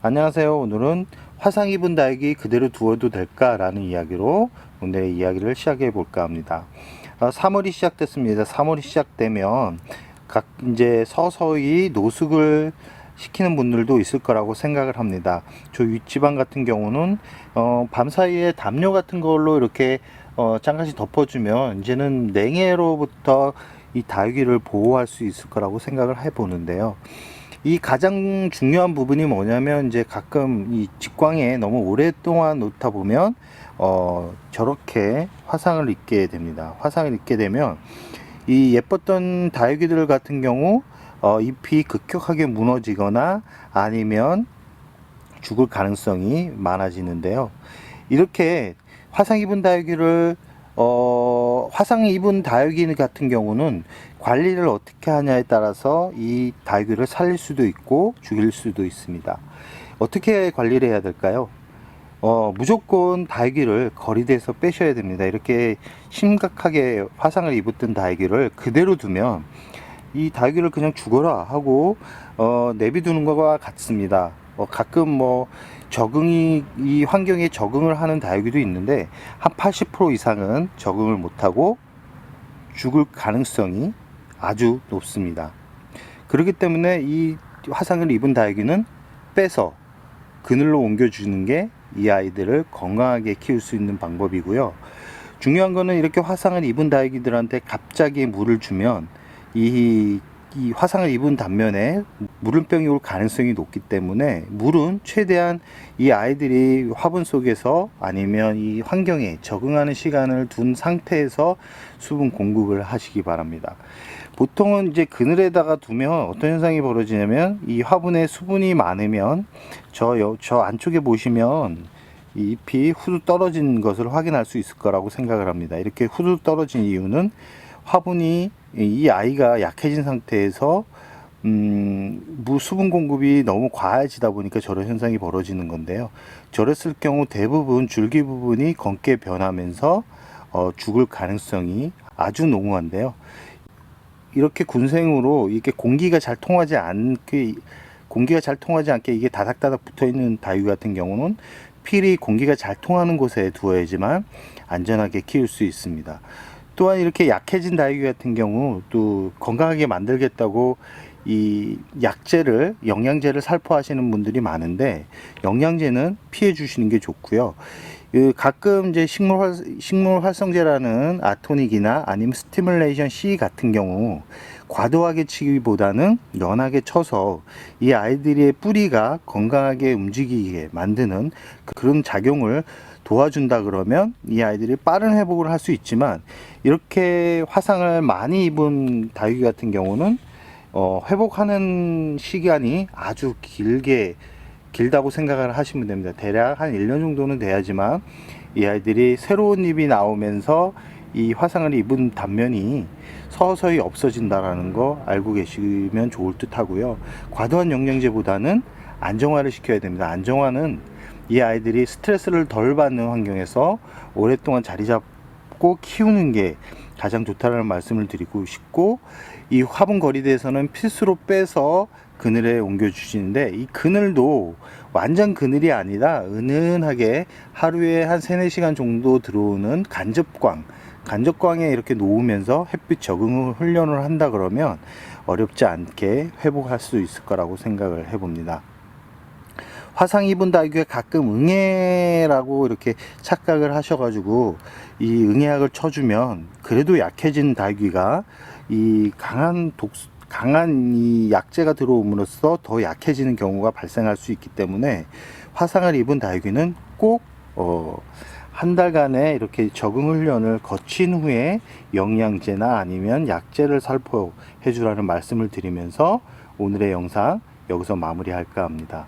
안녕하세요. 오늘은 화상 입은 다육이 그대로 두어도 될까? 라는 이야기로 오늘의 이야기를 시작해 볼까 합니다. 3월이 시작됐습니다. 3월이 시작되면 이제 서서히 노숙을 시키는 분들도 있을 거라고 생각을 합니다. 저 윗지방 같은 경우는 밤사이에 담요 같은 걸로 이렇게 잠깐씩 덮어주면 이제는 냉해로부터 이 다육이를 보호할 수 있을 거라고 생각을 해 보는데요. 이 가장 중요한 부분이 뭐냐면, 이제 가끔 이 직광에 너무 오랫동안 놓다 보면 저렇게 화상을 입게 됩니다. 화상을 입게 되면 이 예뻤던 다육이들 같은 경우 잎이 급격하게 무너지거나 아니면 죽을 가능성이 많아지는데요. 이렇게 화상 입은 다육이를 화상 입은 다육이 같은 경우는 관리를 어떻게 하냐에 따라서 이 다육이를 살릴 수도 있고 죽일 수도 있습니다. 어떻게 관리를 해야 될까요? 무조건 다육이를 거리대에서 빼셔야 됩니다. 이렇게 심각하게 화상을 입었던 다육이를 그대로 두면 이 다육이를 그냥 죽어라 하고 내비두는 것과 같습니다. 가끔 이 환경에 적응을 하는 다육이도 있는데 한 80% 이상은 적응을 못하고 죽을 가능성이 아주 높습니다. 그렇기 때문에 이 화상을 입은 다육이는 빼서 그늘로 옮겨주는 게 이 아이들을 건강하게 키울 수 있는 방법이고요. 중요한 거는 이렇게 화상을 입은 다육이들한테 갑자기 물을 주면 이 화상을 입은 단면에 물음병이 올 가능성이 높기 때문에 물은 최대한 이 아이들이 화분 속에서 아니면 이 환경에 적응하는 시간을 둔 상태에서 수분 공급을 하시기 바랍니다. 보통은 이제 그늘에다가 두면 어떤 현상이 벌어지냐면, 이 화분에 수분이 많으면 저 안쪽에 보시면 이 잎이 후두 떨어진 것을 확인할 수 있을 거라고 생각을 합니다. 이렇게 후두 떨어진 이유는 화분이 이 아이가 약해진 상태에서 수분 공급이 너무 과해지다 보니까 저런 현상이 벌어지는 건데요. 저랬을 경우 대부분 줄기 부분이 검게 변하면서 죽을 가능성이 아주 농후한데요. 이렇게 군생으로 이렇게 공기가 잘 통하지 않게 이게 다닥다닥 붙어 있는 다육이 같은 경우는 필히 공기가 잘 통하는 곳에 두어야지만 안전하게 키울 수 있습니다. 또한 이렇게 약해진 다육이 같은 경우 또 건강하게 만들겠다고 이 영양제를 살포하시는 분들이 많은데, 영양제는 피해 주시는 게 좋고요. 가끔 이제 식물 활성제라는 아토닉이나 아니면 스티뮬레이션 C 같은 경우 과도하게 치기보다는 연하게 쳐서 이 아이들의 뿌리가 건강하게 움직이게 만드는 그런 작용을 도와준다 그러면 이 아이들이 빠른 회복을 할 수 있지만, 이렇게 화상을 많이 입은 다육이 같은 경우는 회복하는 시간이 아주 길다고 생각을 하시면 됩니다. 대략 한 1년 정도는 돼야지만 이 아이들이 새로운 잎이 나오면서 이 화상을 입은 단면이 서서히 없어진다라는 거 알고 계시면 좋을 듯 하고요. 과도한 영양제보다는 안정화를 시켜야 됩니다. 안정화는 이 아이들이 스트레스를 덜 받는 환경에서 오랫동안 자리 잡고 키우는 게 가장 좋다는 말씀을 드리고 싶고, 이 화분 거리대에서는 필수로 빼서 그늘에 옮겨 주시는데, 이 그늘도 완전 그늘이 아니라 은은하게 하루에 한 3-4시간 정도 들어오는 간접광에 이렇게 놓으면서 햇빛 적응 훈련을 한다 그러면 어렵지 않게 회복할 수 있을 거라고 생각을 해봅니다. 화상 입은 다육이가 가끔 응애라고 이렇게 착각을 하셔가지고 이 응애약을 쳐주면 그래도 약해진 다육이가 이 강한 이 약재가 들어옴으로써 더 약해지는 경우가 발생할 수 있기 때문에, 화상을 입은 다육이는 꼭 한 달간의 이렇게 적응 훈련을 거친 후에 영양제나 아니면 약제를 살포해 주라는 말씀을 드리면서 오늘의 영상 여기서 마무리할까 합니다.